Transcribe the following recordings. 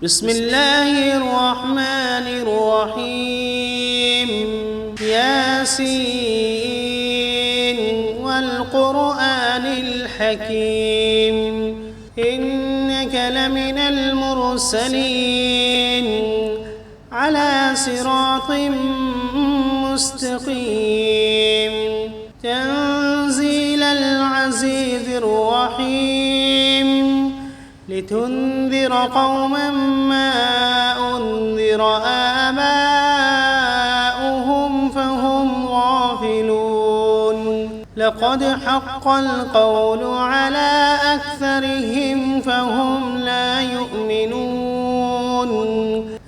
بسم الله الرحمن الرحيم ياسين والقرآن الحكيم إنك لمن المرسلين على صراط مستقيم تنزيل العزيز الرحيم لتنذر قوما ما أنذر آباؤهم فهم غافلون لقد حق القول على أكثرهم فهم لا يؤمنون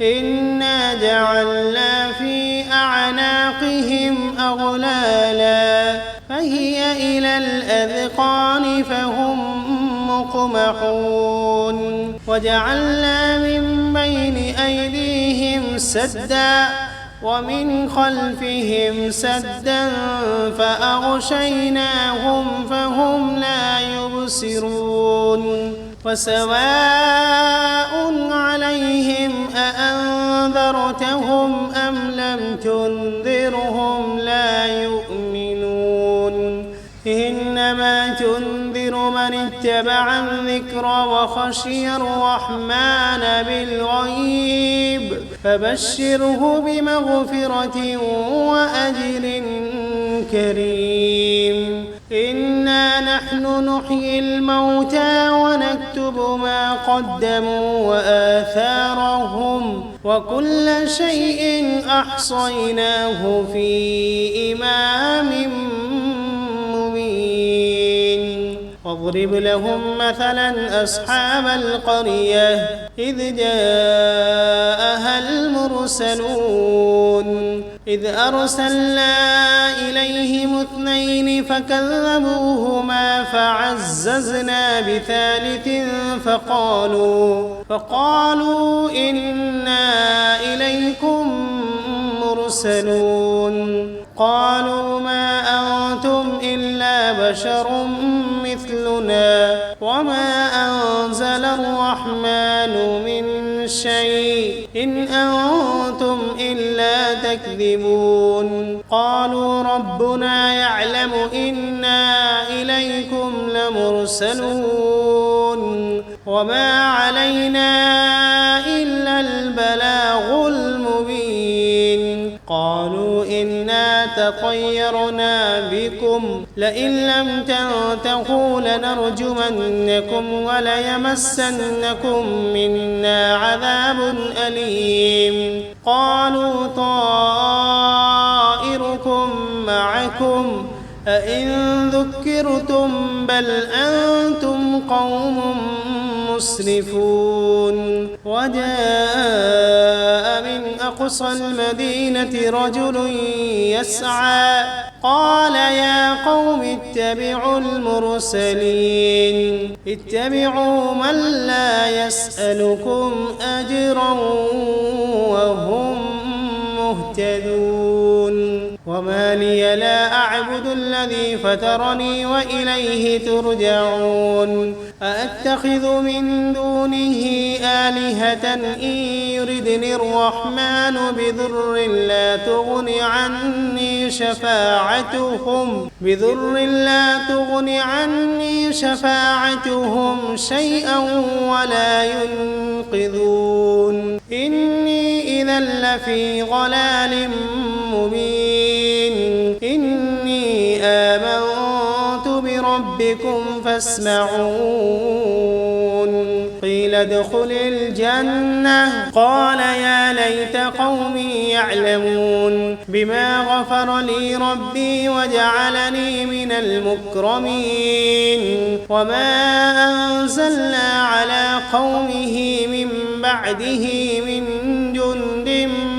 إنا جعلنا في أعناقهم أغلالا فهي إلى الأذقان فهم مقمحون وجعلنا من بين أيديهم سدا ومن خلفهم سدا فأغشيناهم فهم لا يبصرون وسواء عليهم أأنذرتهم أم لم تنذرهم لا يؤمنون إنما تنذر من اتبع الذكر وخشي الرحمن بالغيب فبشره بمغفرة وأجر كريم إنا نحن نحيي الموتى ونكتب ما قدموا وآثارهم وكل شيء أحصيناه في إمام واضرب لهم مثلا أصحاب القرية إذ جاءها المرسلون إذ أرسلنا إليهم 2 فكذبوهما فعززنا بثالث فقالوا إنا إليكم مرسلون قالوا ما أنتم إلا بشر مثلنا وما أنزل الرحمن من شيء إن أنتم إلا تكذبون قالوا ربنا يعلم إنا إليكم لمرسلون وما علينا إلا البلاغ المبين قالوا إنا تطيرنا بكم لئن لم تنتهوا لنرجمنكم وليمسنكم منا عذاب أليم قالوا طائركم معكم أئن ذكرتم بل أنتم قوم مسرفون وجاء من أقصى المدينة رجل يسعى قال يا قوم اتبعوا المرسلين اتبعوا من لا يسألكم أجرا وهم مهتدون وما لي لا أعبد الذي فطرني وإليه ترجعون أأتخذ من دونه آلهة إن يردني الرحمن بضر لا تغن عني شفاعتهم شيئا ولا ينقذون إني إذا لفي ضلال مبين إني آمنت بربكم فاسمعون قيل ادخل الجنة قال يا ليت قومي يعلمون بما غفر لي ربي وجعلني من المكرمين وما أنزلنا على قومه من بعده من جند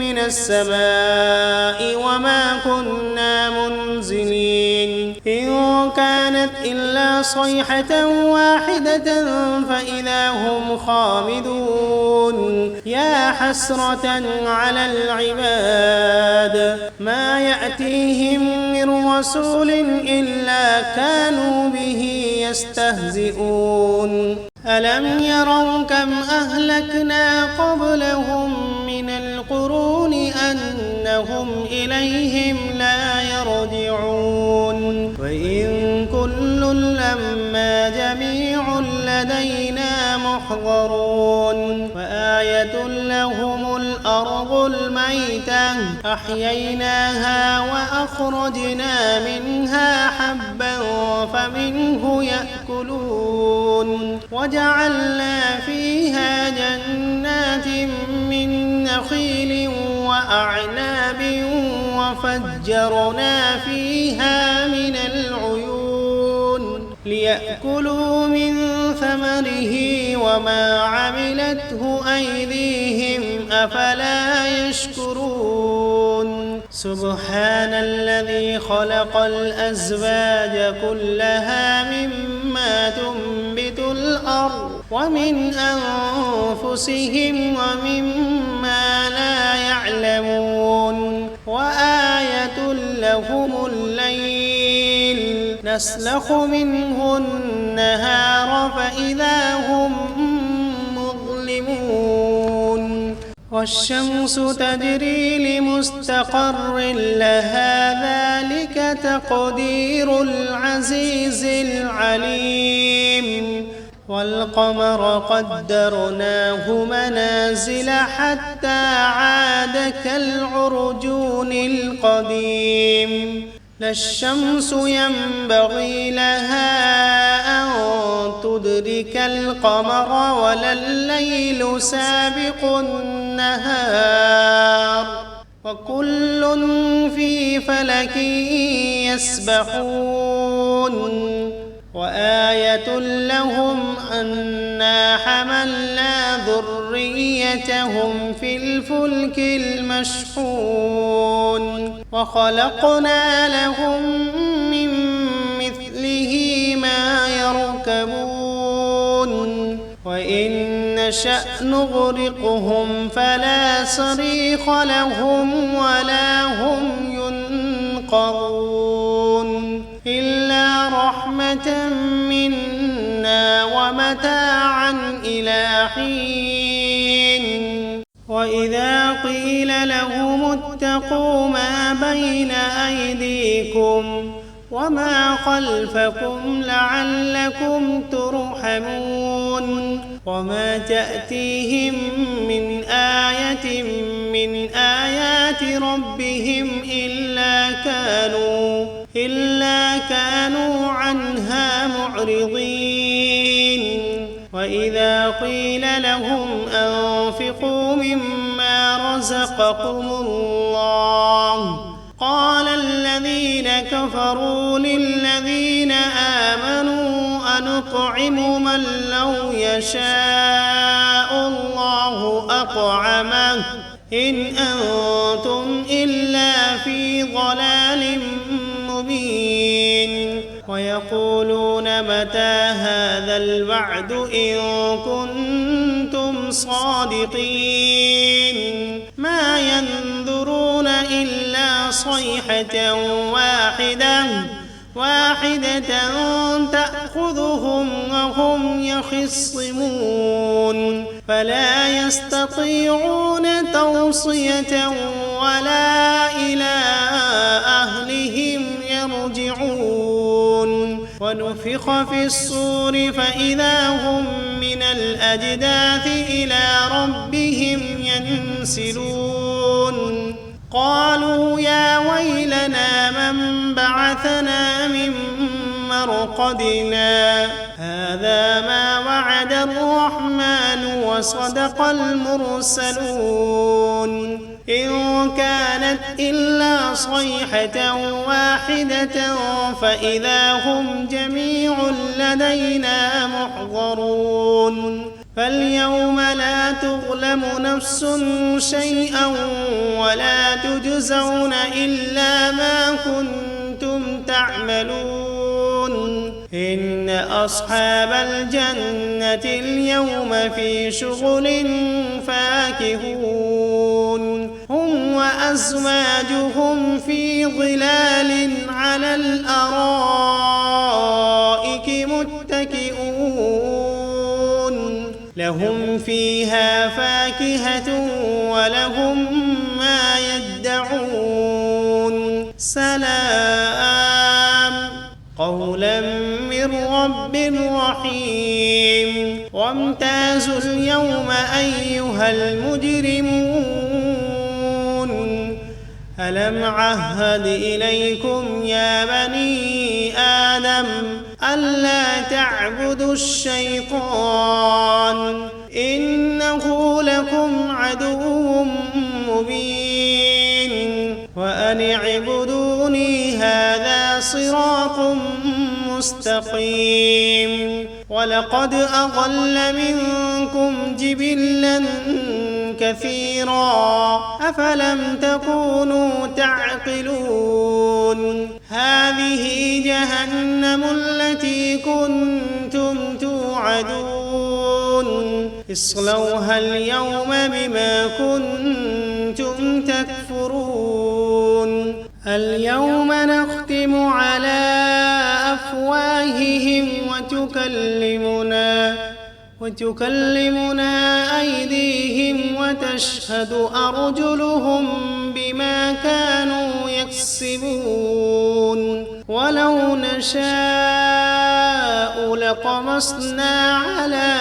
من السماء وما كنا منزلين إن كانت إلا صيحة واحدة فإذا هم خامدون يا حسرة على العباد ما يأتيهم من رسول إلا كانوا به يستهزئون ألم يروا كم أهلكنا قبلهم من القرون أنهم إليهم لا يرجعون وإن كل لما جميع لدينا محضرون وآية لهم الأرض الميتة أحييناها وأخرجنا منها حبا فمنه يأكلون وجعلنا فيها جنات من نخيل وأعناب وفجرنا فيها من العيون ليأكلوا من ثمره وما عملته أيديهم أفلا يشكرون سبحان الذي خلق الأزواج كلها مما تنبت الأرض ومن أنفسهم ومما لا يعلمون وآية لهم الليل نسلخ منه النهار فإذا هم مظلمون والشمس تجري لمستقر لها ذلك تقدير العزيز العليم والقمر قدرناه منازل حتى عاد كالعرجون القديم لا الشمس ينبغي لها أن تدرك القمر ولا الليل سابق النهار وكل في فلك يسبحون وآية لهم أنا حملنا ذريتهم في الفلك المشحون وخلقنا لهم من مثله ما يركبون وإن نشأ نغرقهم فلا صريخ لهم ولا هم ينقذون إلا رحمة منا ومتاعا إلى حين وإذا قيل لهم اتقوا ما بين أيديكم وما خلفكم لعلكم ترحمون وما تأتيهم من آية من آيات ربهم إلا كانوا عنها معرضين وإذا قيل لهم أنفقوا مما رزقكم الله قال الذين كفروا للذين آمنوا أنطعم من لو يشاء الله أطعمه إن أنتم إلا في ضلال مبين ويقولون متى هذا الوعد إن كنتم صادقين ما ينظرون إلا صيحة واحدة تأخذهم وهم يخصمون فلا يستطيعون توصية ولا إلى أهلهم يرجعون ونفخ في الصور فإذا هم من الأجداث إلى ربهم ينسلون قالوا يا ويلنا من بعثنا من مرقدنا هذا ما وعد الرحمن وصدق المرسلون إن كانت إلا صيحة واحدة فإذا هم جميع لدينا محضرون فاليوم لا تظلم نفس شيئا ولا تجزون إلا ما كنتم تعملون إن أصحاب الجنة اليوم في شغل فاكهون هم وأزواجهم في ظلال على الأرائك متكئون فيها فاكهة ولهم ما يدعون سلام قولا من رب رحيم وامتازوا اليوم أيها المجرمون ألم عهد إليكم يا بني آدم ألا تعبدوا الشيطان إنه لكم عدو مبين وأن اعبدوني هذا صراط مستقيم ولقد أضل منكم جبلا كثيرا أفلم تكونوا تعقلون هذه جهنم التي كنتم توعدون اصلوها اليوم بما كنتم تكفرون اليوم نختم على أفواههم وتكلمنا أيديهم وتشهد أرجلهم بما كانوا يكسبون ولو نشاء لطمسنا على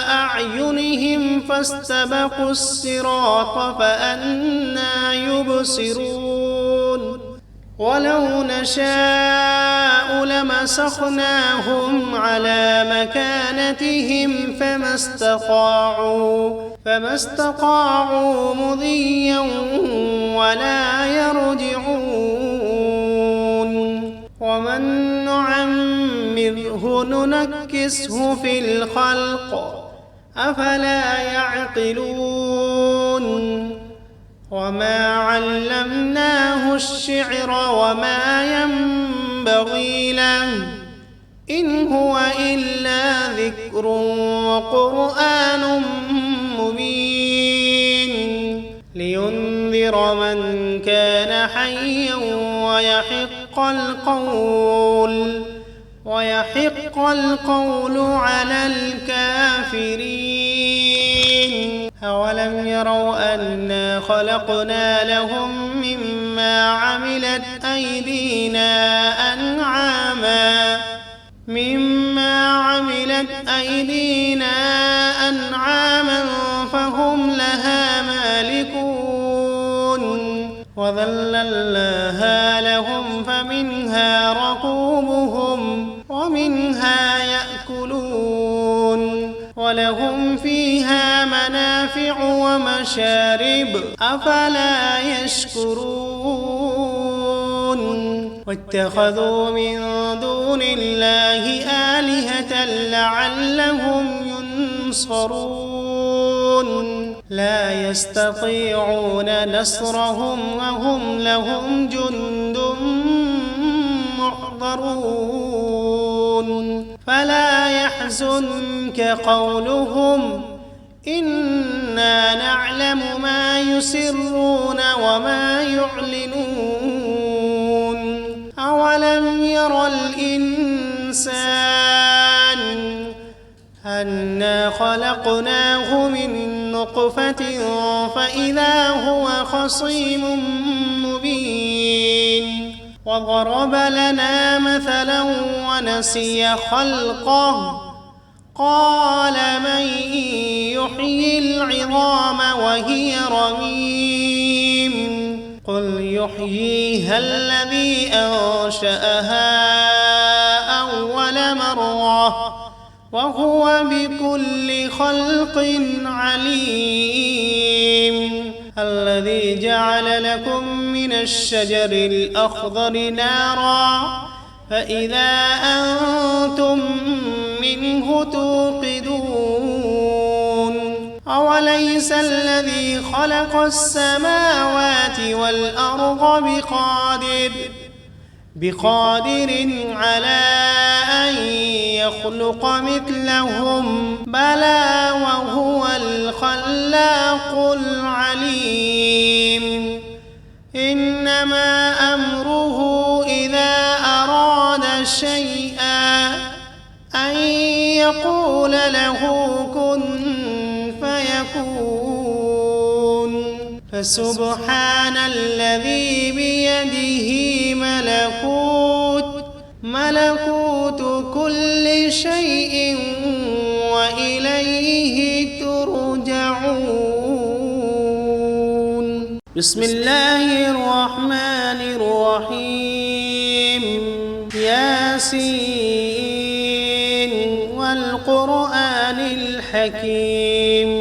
أعينهم فاستبقوا الصراط فأنى يبصرون ولو نشاء لمسخناهم على مكانتهم فما استطاعوا مضيا ولا يرجعون ومن نعمره ننكسه في الخلق أفلا يعقلون وما علمناه الشعر وما ينبغي له إن هو إلا ذكر وقرآن مبين لينذر من كان حيا ويحق القول على الكافرين أولم يروا أنا خلقنا لهم مما عملت أيدينا أنعاما فهم لها مالكون وذللناها لهم فمنها ركوبهم ومنها يأكلون ولهم فيها منافع ومشارب أفلا يشكرون واتخذوا من دون الله آلهة لعلهم ينصرون لا يستطيعون نصرهم وهم لهم جند محضرون فلا يحزنك قولهم إنا نعلم ما يسرون وما يعلنون أولم ير الإنسان أنا خلقناه من نطفة فإذا هو خصيم مبين وضرب لنا مثلا ونسي خلقه قال من يحيي العظام وهي رميم قل يحييها الذي أنشأها أول مرة وهو بكل خلق عليم الذي جعل لكم من الشجر الأخضر نارا فإذا أنتم منه توقدون أوليس الذي خلق السماوات والأرض بقادر على أن يخلق مثلهم بلى وهو الخلاق العليم إنما أمره إذا أراد شيئا أن يقول له كن فسبحان الذي بيده ملكوت كل شيء وإليه ترجعون. بسم الله الرحمن الرحيم. ياسين والقرآن الحكيم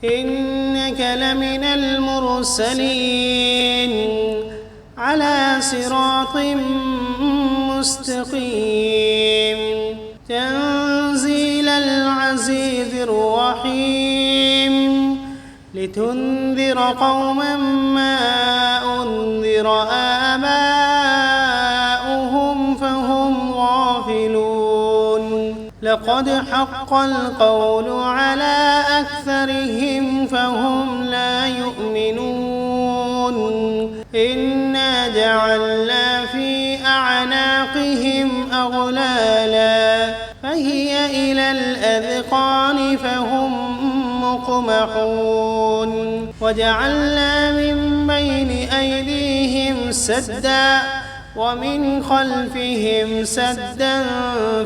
إنك لمن المرسلين على صراط مستقيم تنزيل العزيز الرحيم لتنذر قوما ما أنذر آباؤهم فهم غافلون لقد حق القول على أكثرهم فهم لا يؤمنون إنا جعلنا في أعناقهم أغلالا فهي إلى الأذقان فهم مقمحون وجعلنا من بين أيديهم سدا ومن خلفهم سدا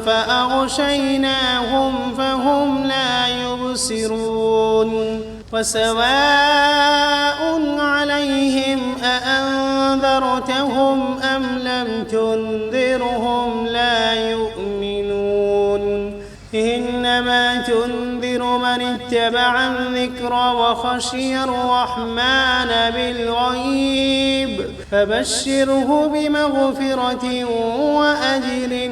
فأغشيناهم فهم لا يبصرون وسواء عليهم أأنذرتهم أم لم تنذرهم لا يؤمنون إنما تنذر من اتبع الذكر وخشي الرحمن بالغيب فبشره بمغفرة وأجر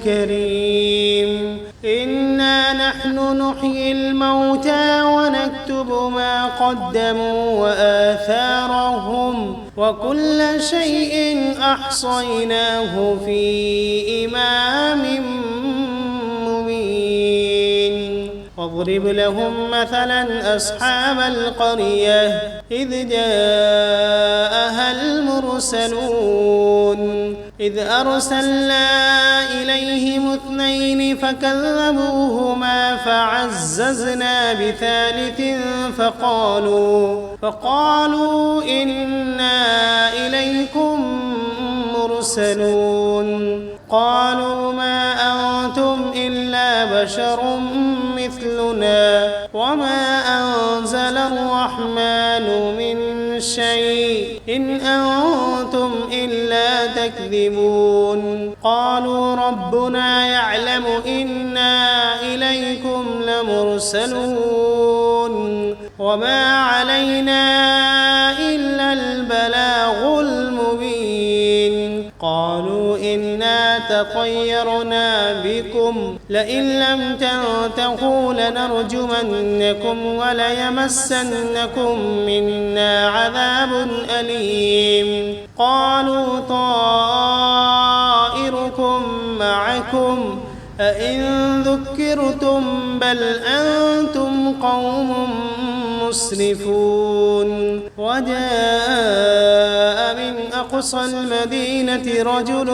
كريم إنا نحن نحيي الموتى ونكتب ما قدموا وآثارهم وكل شيء أحصيناه في إمام مبين واضرب لهم مثلا أصحاب القرية إذ جاءها المرسلون إذ أرسلنا إليهم 2 فكذبوهما فعززنا بثالث فقالوا إنا إليكم مرسلون قالوا ما أنتم إلا بشر مثلنا وما أنزل الرحمن من شيء إن أنتم إلا تكذبون قالوا ربنا يعلم إنا إليكم لمرسلون وما علينا إلا البلاغ المبين قالوا إنا تطيرنا بكم لئن لم تنتهوا لنرجمنكم وليمسنكم منا عذاب أليم قالوا طائركم معكم أئن ذكرتم بل أنتم قوم مسرفون وجاء من أقصى المدينة رجل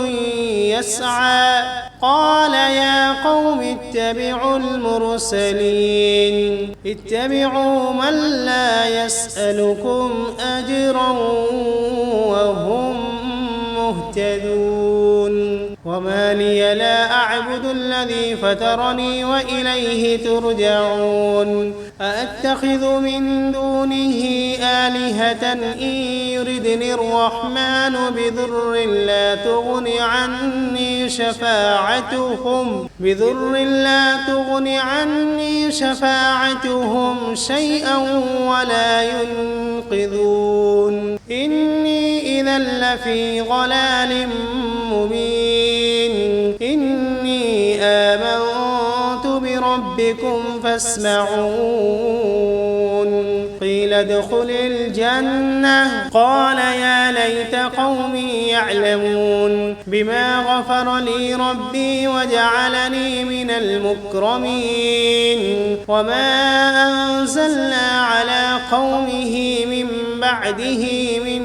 يسعى قال يا قوم اتبعوا المرسلين اتبعوا من لا يسألكم أجرا وهم مهتدون وما لي لا أعبد الذي فطرني وإليه ترجعون أأتخذ من دونه آلهة إن يردني الرحمن بضر لا تغن عني شفاعتهم شيئا ولا ينقذون إني إذا لفي ضلال مبين إني آمنت بربكم فاسمعون قيل ادخل الجنة قال يا ليت قومي يعلمون بما غفر لي ربي وجعلني من المكرمين وما أنزلنا على قومه من بعده من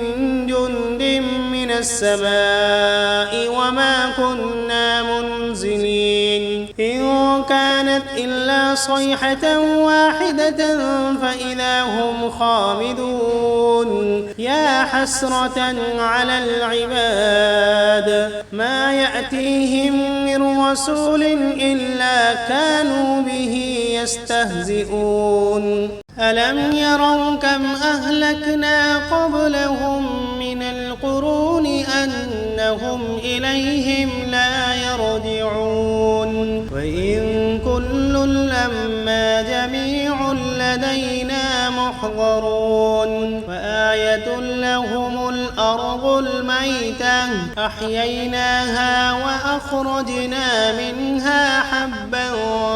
جند من السماء وما كنا منزلين إن كانت إلا صيحة واحدة فإذا هم خامدون يا حسرة على العباد ما يأتيهم من رسول إلا كانوا به يستهزئون ألم يروا كم أهلكنا قبلهم من القرون أنهم إليهم لا يرجعون وإن كل لما جميع لدينا محضرون وآية لهم الأرض الميتة أحييناها وأخرجنا منها حبا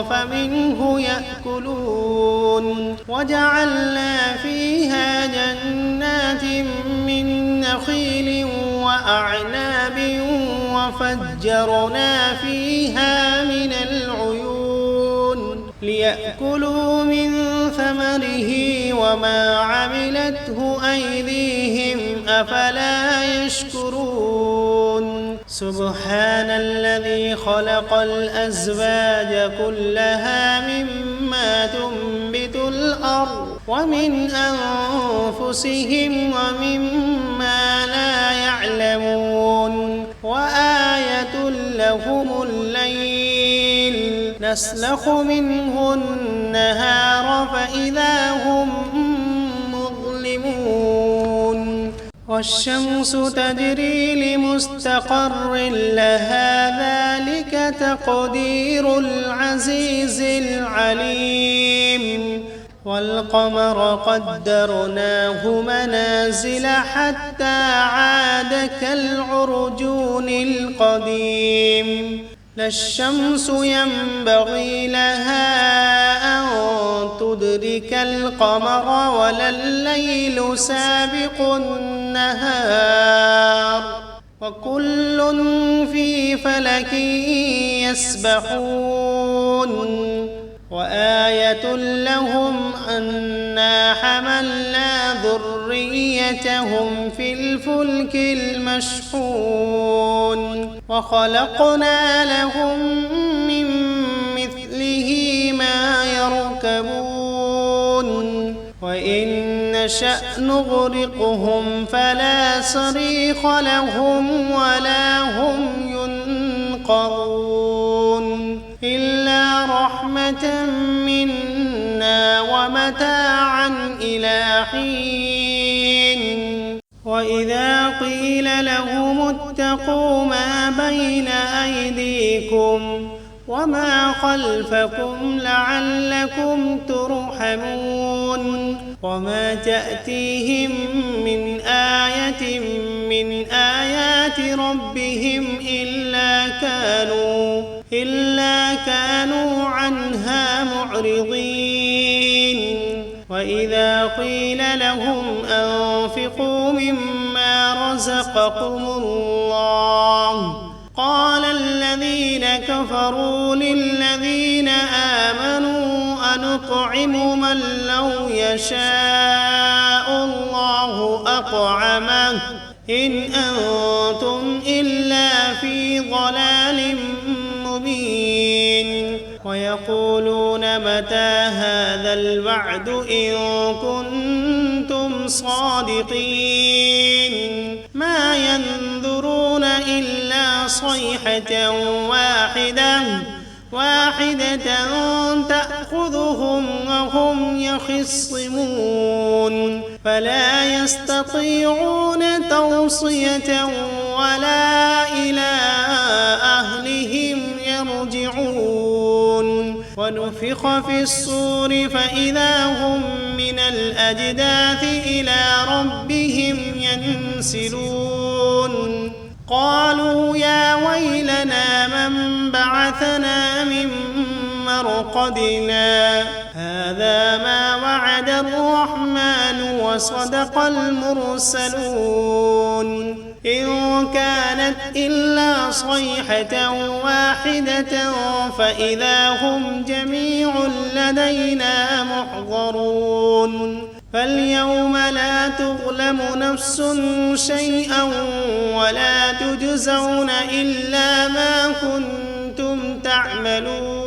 فمنه يأكلون وجعلنا فيها جنات من نخيل وأعناب وفجرنا فيها من العيون ليأكلوا من ثمره وما عملته أيديهم أفلا يشكرون سبحان الذي خلق الأزواج كلها مما تنبت الأرض ومن أنفسهم ومما لا يعلمون وآية لهم الليل نسلخ منه النهار فإذا هم مظلمون والشمس تجري لمستقر لها ذلك تقدير العزيز العليم والقمر قدرناه منازل حتى عاد كالعرجون القديم لا الشمس ينبغي لها أن تدرك القمر ولا الليل سابق النهار وكل في فلك يسبحون وآية لهم أنا حملنا ذريتهم في الفلك المشحون وخلقنا لهم من مثله ما يركبون وإن نشأ نغرقهم فلا صريخ لهم ولا هم ينقذون إلا رحمة منا ومتاعا إلى حين وإذا قيل لهم اتقوا ما بين أيديكم وما خلفكم لعلكم ترحمون وما تأتيهم من آية من آيات ربهم إلا كانوا عنها معرضين وإذا قيل لهم أنفقوا مما رزقكم الله قال الذين كفروا للذين آمنوا أنطعم من لو يشاء الله أطعمه إن أنتم إلا في ضلال مبين ويقولون متى هذا الوعد إن كنتم صادقين ما ينظرون إلا صيحة واحدة تأخذهم وهم يخصمون فلا يستطيعون توصية ولا إلى أهلهم يرجعون ونفخ في الصور فإذا هم من الأجداث إلى ربهم ينسلون قالوا يا ويلنا من بعثنا من مرقدنا هذا ما وعد الرحمن وصدق المرسلون إن كانت إلا صيحة واحدة فإذا هم جميع لدينا محضرون فاليوم لا تظلم نفس شيئا ولا تجزون إلا ما كنتم تعملون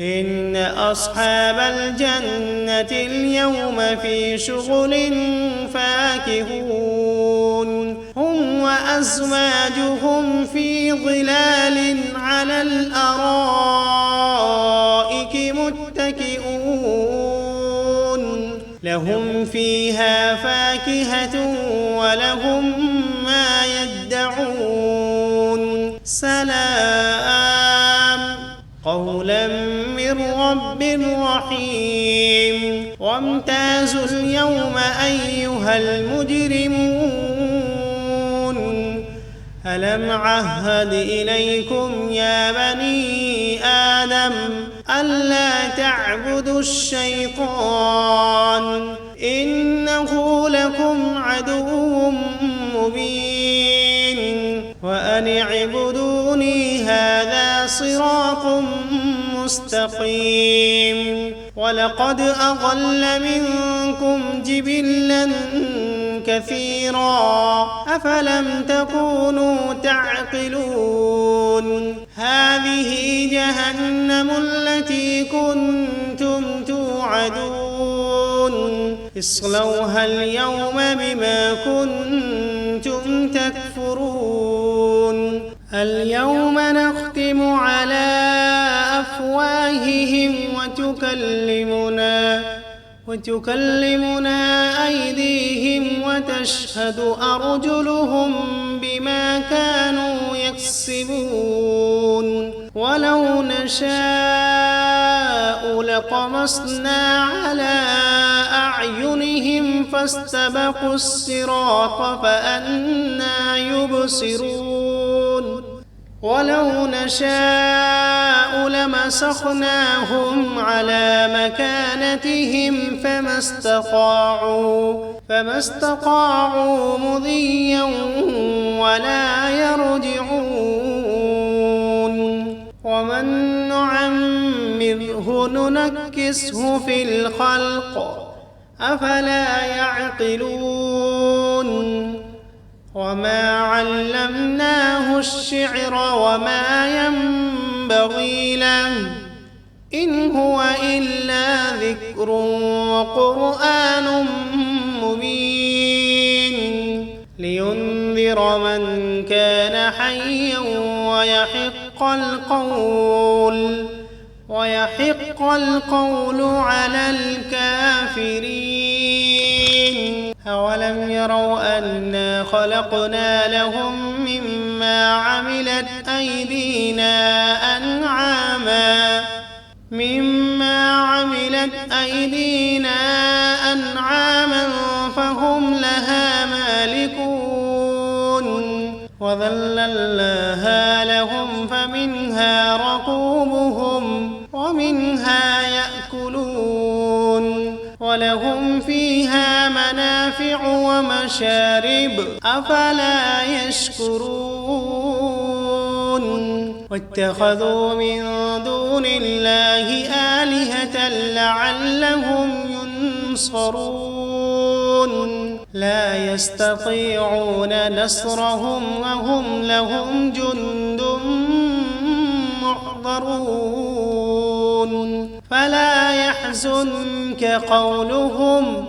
إن أصحاب الجنة اليوم في شغل فاكهون هم وأزواجهم في ظلال على الأرائك متكئون لهم فيها فاكهة ولهم ما يدعون سلام قولا من رب رحيم وامتازوا اليوم أيها المجرمون ألم عهد إليكم يا بني آدم ألا تعبدوا الشيطان إنه لكم عدو مبين وأن اعبدوني هذا صراط مستقيم ولقد أضل منكم جبلا كثيرا أفلم تكونوا تعقلون هذه جهنم التي كنتم توعدون اصلوها اليوم بما كنتم تكفرون اليوم نختم على أفواههم وتكلمنا أيديهم وتشهد أرجلهم بما كانوا يكسبون ولو نشاء لطمسنا على أعينهم فاستبقوا الصراط فأنى يبصرون ولو نشاء لمسخناهم على مكانتهم فما استطاعوا مضيا ولا يرجعون ومن نعمره ننكسه في الخلق أفلا يعقلون وما علمناه الشعر وما ينبغي له إن هو إلا ذكر وقرآن مبين لينذر من كان حيا ويحق القول على الكافرين أولم يروا أنا خلقنا لهم مما عملت أيدينا أنعاما فهم لها مالكون وذللناها لهم فمنها ركوبهم ومنها يأكلون ولهم فيها منافع ومشارب أفلا يشكرون واتخذوا من دون الله آلهة لعلهم ينصرون لا يستطيعون نصرهم وهم لهم جند محضرون فلا يحزنك قولهم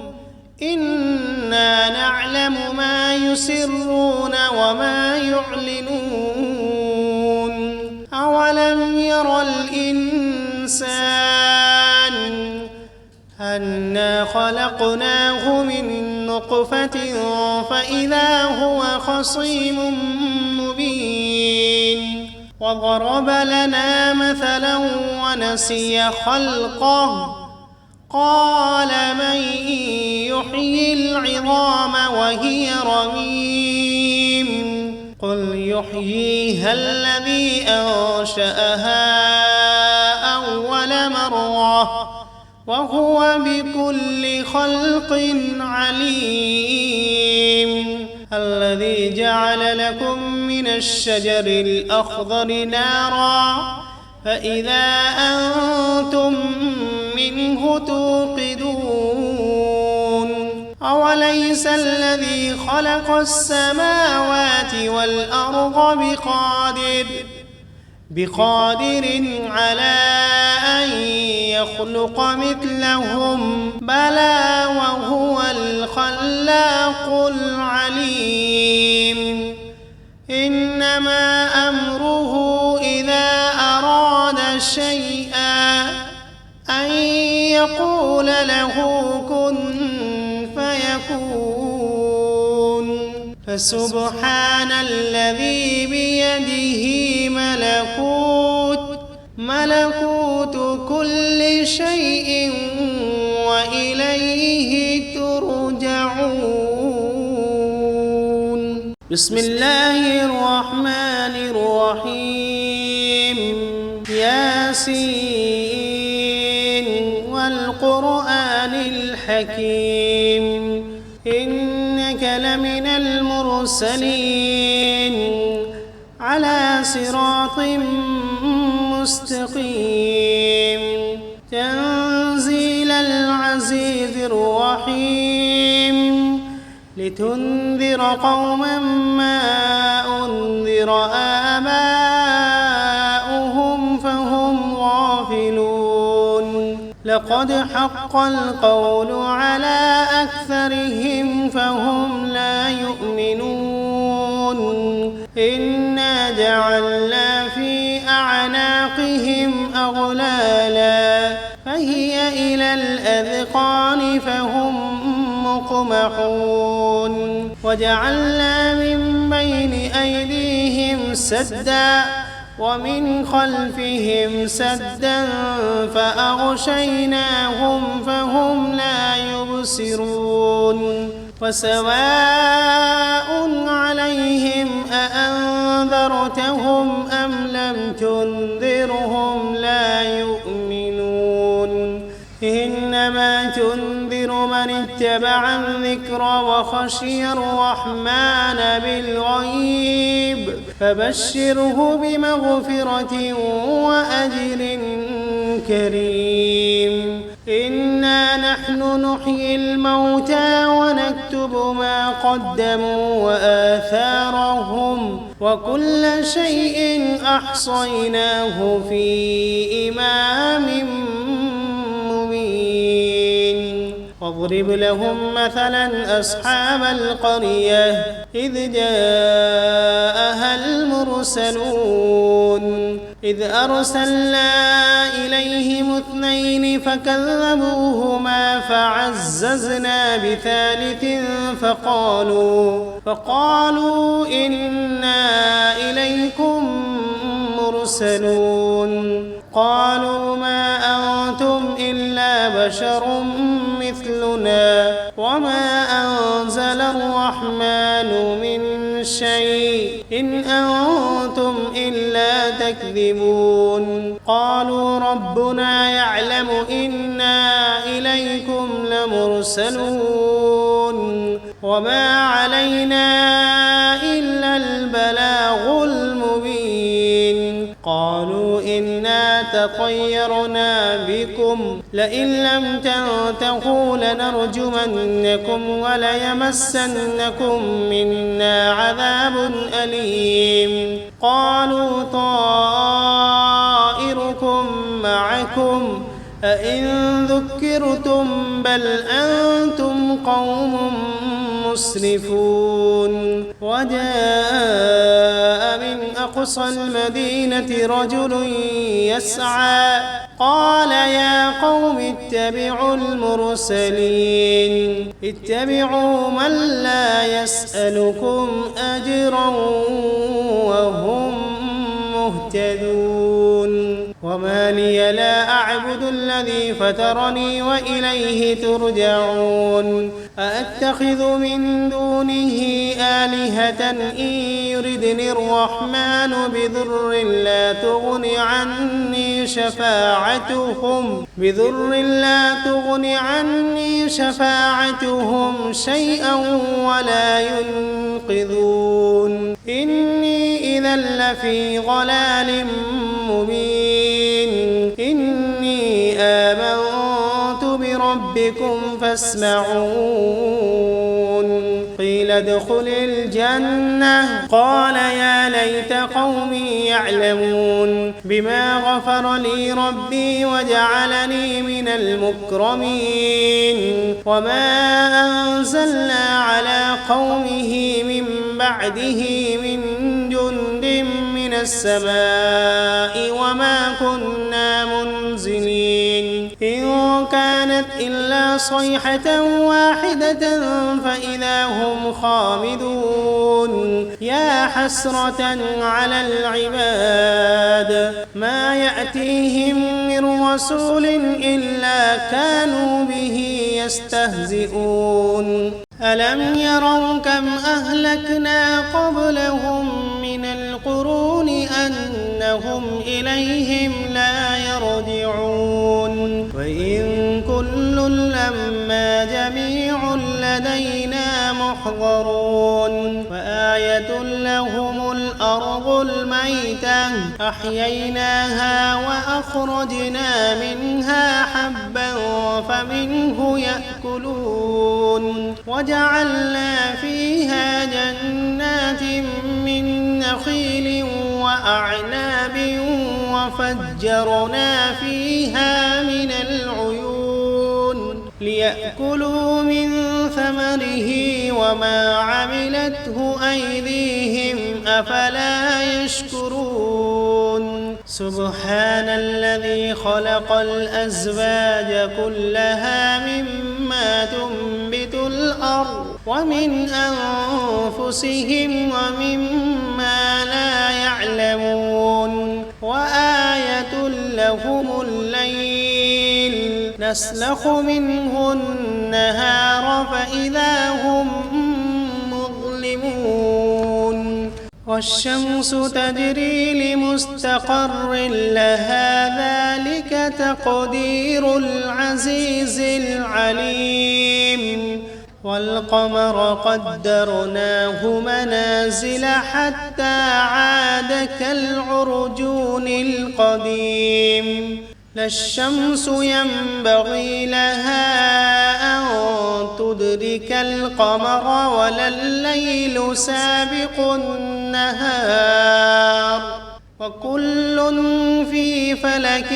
إنا نعلم ما يسرون وما يعلنون أولم ير الإنسان أنا خلقناه من نطفة فإذا هو خصيم مبين وضرب لنا مثلا ونسي خلقه قال من يحيي العظام وهي رميم قل يحييها الذي أنشأها أول مرة وهو بكل خلق عليم الذي جعل لكم من الشجر الأخضر نارا فإذا أنتم منه توقدون أوليس الذي خلق السماوات والأرض بقادر على أن يخلق مثلهم بلى وهو الخلاق العليم إنما أمره إذا أراد شيئا أن يقول له كن فيكون فسبحان الذي بيده ملكوت كل شيء وإليه ترجعون. بسم الله الرحمن الرحيم. ياسين والقرآن الحكيم إنك لمن المرسلين على صراط مستقيم تنزيل العزيز الرحيم لتنذر قوما ما أنذر آباؤهم فهم غافلون لقد حق القول على أكثرهم فهم لا يؤمنون إنا جعلنا في أعناقهم أغلالا فهي إلى الأذقان فهم مقمحون وجعلنا من بين أيديهم سدا ومن خلفهم سدا فأغشيناهم فهم لا يبصرون وسواء عليهم أأنذرتهم أم لم تنذرهم لا يؤمنون إنما تنذر من اتبع الذكر وخشي الرحمن بالغيب فبشره بمغفرة وأجر كريم إنا نحن نحيي الموتى ونكتب ما قدموا وآثارهم وكل شيء أحصيناه في إمام مبين واضرب لهم مثلا أصحاب القرية إذ جاءها المرسلون إذ أرسلنا إليهم اثنين فكذبوهما فعززنا بثالث فقالوا إنا إليكم مرسلون قالوا ما أنتم إلا بشر مثلنا وما أنزل الرحمن من شيء إن أنتم إلا تكذبون قالوا ربنا يعلم إنا إليكم لمرسلون وما علينا إلا البلاغ المبين قالوا إنا تطيرنا بكم لئن لم تنتهوا لنرجمنكم وليمسنكم منا عذاب أليم قالوا طائركم معكم أئن ذكرتم بل أنتم قوم مسرفون وجاء من أقصى المدينة رجل يسعى قال يا قوم اتبعوا المرسلين اتبعوا من لا يسألكم أجرا وهم مهتدون وما لي لا أعبد الذي فطرني وإليه ترجعون أأتخذ من دونه آلهة إن يردني الرحمن بضر لا تغن عني شفاعتهم شيئا ولا ينقذون إني إذا لفي ضلال مبين إني آمنت بربكم فاسمعون قيل قيل ادخل الجنة قال يا ليت قومي يعلمون بما غفر لي ربي وجعلني من المكرمين وما أنزلنا على قومه من بعده من جند من السماء وما كنا منزلين إن كانت إلا صيحة واحدة فإذا هم خامدون يا حسرة على العباد ما يأتيهم من رسول إلا كانوا به يستهزئون ألم يروا كم أهلكنا قبلهم من القرون أنهم إليهم لا يرجعون وإن كل لما جميع لدينا محضرون وآية لهم الأرض الميتة أحييناها وأخرجنا منها حبا فمنه يأكلون وجعلنا فيها جنات من نخيل وأعناب وفجرنا فيها من العيون ليأكلوا من ثمره وما عملته أيديهم أفلا يشكرون سبحان الذي خلق الأزواج كلها مما تنبت الأرض ومن أنفسهم ومما لا يعلمون وآية لهم الليل نسلخ منه النهار فإذا هم مظلمون والشمس تجري لمستقر لها ذلك تقدير العزيز العليم والقمر قدرناه منازل حتى عاد كالعرجون القديم لا الشمس ينبغي لها أن تدرك القمر ولا الليل سابق النهار وكل في فلك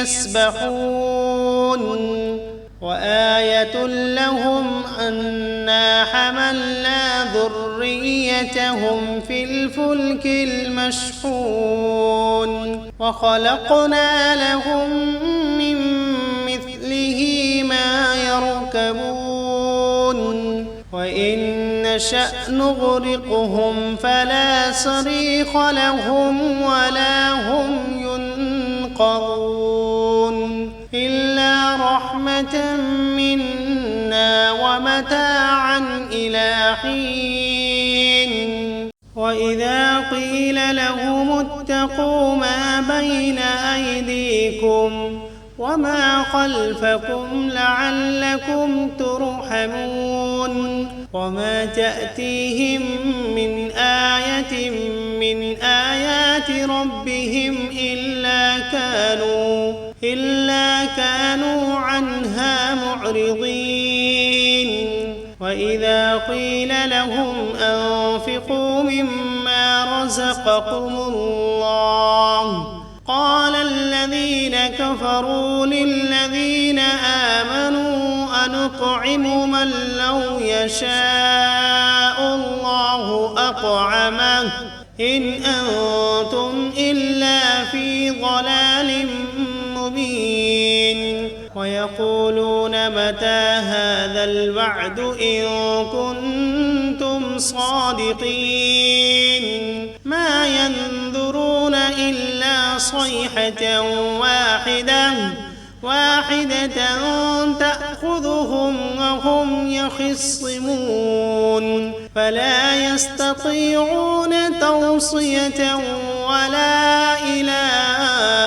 يسبحون وآية لهم أنا حملنا ذريتهم في الفلك المشحون وخلقنا لهم من مثله ما يركبون وإن نشأ نغرقهم فلا صريخ لهم ولا هم ينقذون إلا رحمة منا ومتاعا إلى حين وإذا قيل لهم اتقوا ما بين أيديكم وما خلفكم لعلكم ترحمون وما تأتيهم من آية من آيات ربهم إلا كانوا عنها معرضين وإذا قيل لهم أنفقوا مما رزقكم الله قال الذين كفروا للذين آمنوا أنطعم من لو يشاء الله أطعمه إن أنتم إلا في ضلال مبين ويقولون متى هذا الوعد إن كنتم صادقين ما ينظرون إلا صيحة واحدة تأخذهم وهم يخصمون فلا يستطيعون توصية ولا إلى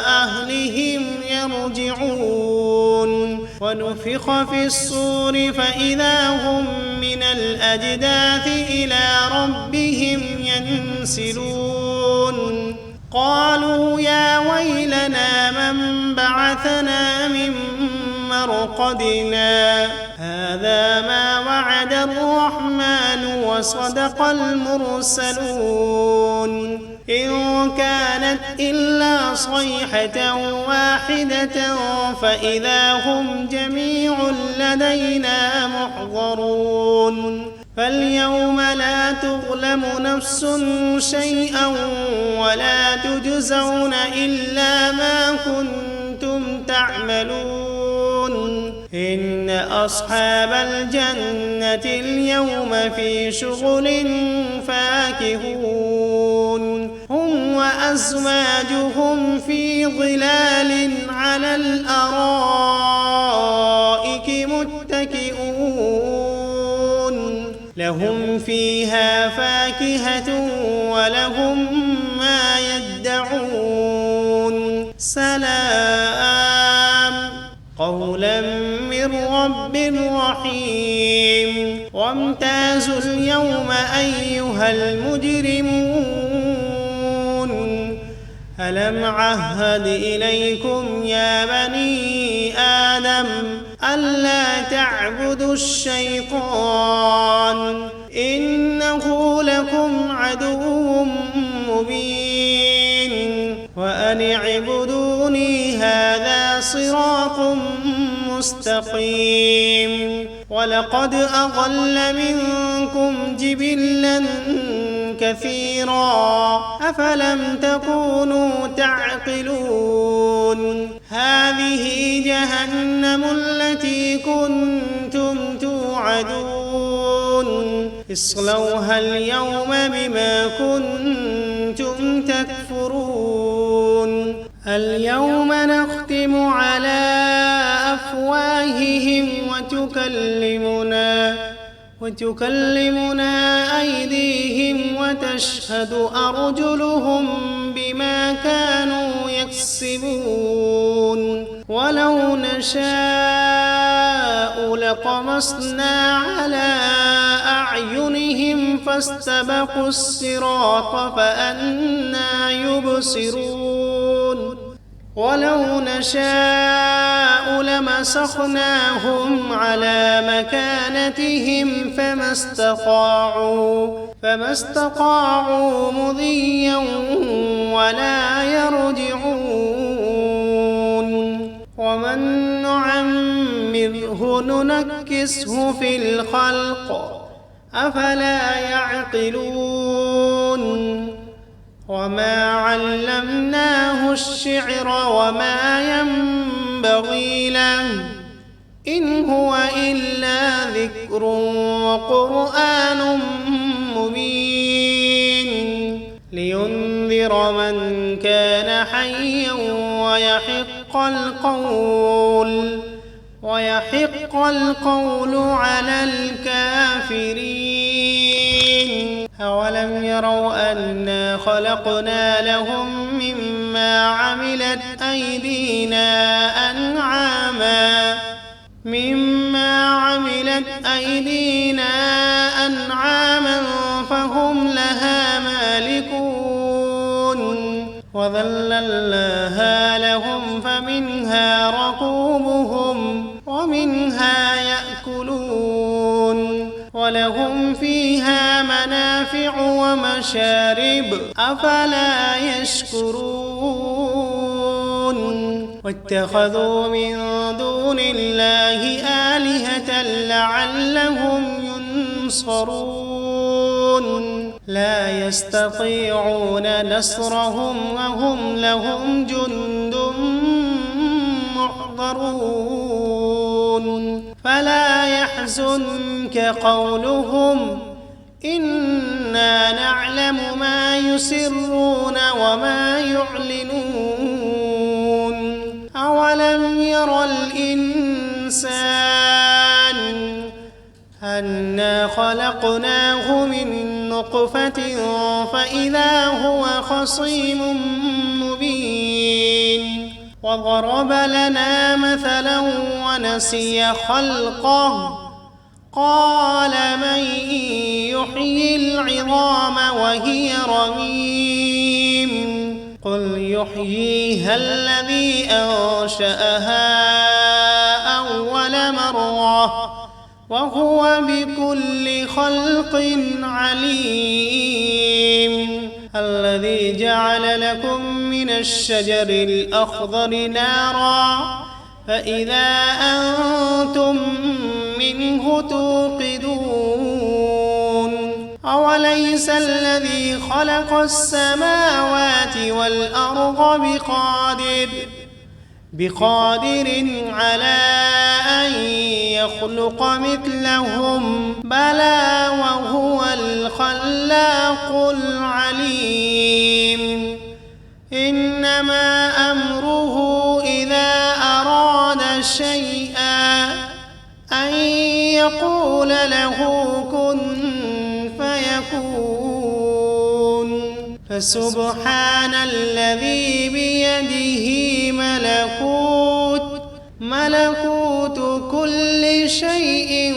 أهلهم يرجعون ونفخ في الصور فإذا هم من الأجداث إلى ربهم ينسلون قالوا يا ويلنا من بعثنا من مرقدنا هذا ما وعد الرحمن وصدق المرسلون إن كانت إلا صيحة واحدة فإذا هم جميع لدينا محضرون فاليوم لا تظلم نفس شيئا ولا تجزون إلا ما كنتم تعملون إن أصحاب الجنة اليوم في شغل فاكهون هم وأزواجهم في ظلال على الأرائك متكئون لهم فيها فاكهة ولهم ما يدعون سلام قولا من رب رحيم وامتازوا اليوم أيها المجرمون ألم عهد إليكم يا بني آدم ألا تعبدوا الشيطان إنه لكم عدو مبين وأن اعبدوني هذا صراط مستقيم ولقد أضل منكم جبلا كثيرا أفلم تكونوا تعقلون هذه جهنم التي كنتم توعدون اصلوها اليوم بما كنتم تكفرون اليوم نختم على أفواههم وتكلمنا أيديهم وتشهد أرجلهم بما كانوا يكسبون ولو نشاء لطمسنا على أعينهم فاستبقوا الصراط فأنى يبصرون ولو نشاء لمسخناهم على مكانتهم فما استطاعوا مضيا ولا يرجعون ومن نعمره ننكسه في الخلق أفلا يعقلون وما علمناه الشعر وما ينبغي له إن هو إلا ذكر وقرآن مبين لينذر من كان حيا ويحق القول على الكافرين أولم يروا أنا خلقنا لهم مما عملت أيدينا أنعاما فهم لها مالكون وذللناها لهم فمنها ركوبهم ومنها يأكلون ولهم فيها منافع ومشارب أفلا يشكرون واتخذوا من دون الله آلهة لعلهم ينصرون لا يستطيعون نصرهم وهم لهم جند محضرون فلا يحزنك قولهم إنا نعلم ما يسرون وما يعلنون أولم ير الإنسان أنا خلقناه من نطفة فإذا هو خصيم مبين وضرب لنا مثلا ونسي خلقه قال من يحيي العظام وهي رميم قل يحييها الذي أنشأها أول مرة وهو بكل خلق عليم. الذي جعل لكم من الشجر الأخضر نارا فإذا أنتم منه توقدون. أوليس الذي خلق السماوات والأرض بقادر على أن يخلق مثلهم؟ بلى وهو الخلاق العليم. إنما أمره إذا أراد شيئا أن يقول له كن فيكون. فسبحان الذي بيده ملكوت كل شيء